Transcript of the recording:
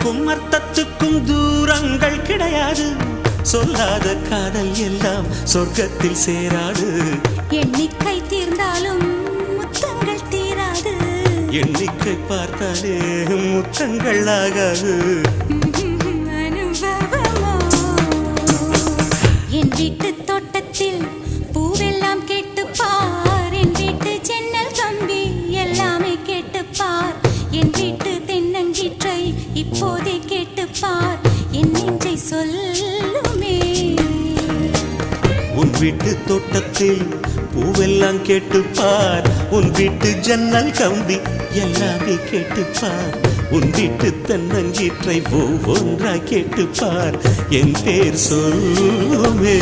சொல்லுக்கும் அர்த்தத்துக்கும் தூரங்கள் கிடையாது. சொல்லாத காதல் எல்லாம் சொர்க்கத்தில் சேராது. எண்ணிக்கை தீர்ந்தாலும் முத்தங்கள் தீராது. எண்ணிக்கை பார்த்தாலே முத்தங்கள் ஆகாது. என் வீட்டு தோட்டத்தில் பூவெல்லாம் கேட்டுப்பார். என் வீட்டு ஜன்னல் கம்பி எல்லாமே கேட்டுப்பார். என் வீட்டு தென்னங்கீற்றை இப்போதே கேட்டுப்பார். என் நெஞ்சை சொல்லுமே. உன் வீட்டு தோட்டத்தில் பூவெல்லாம் கேட்டுப்பார். உன் வீட்டு ஜன்னல் கம்பி எல்லாமே கேட்டுப்பார். உன் வீட்டு தென்னங்கீற்றை ஒவ்வொன்றா கேட்டுப்பார். என் பேர் சொல்லுமே.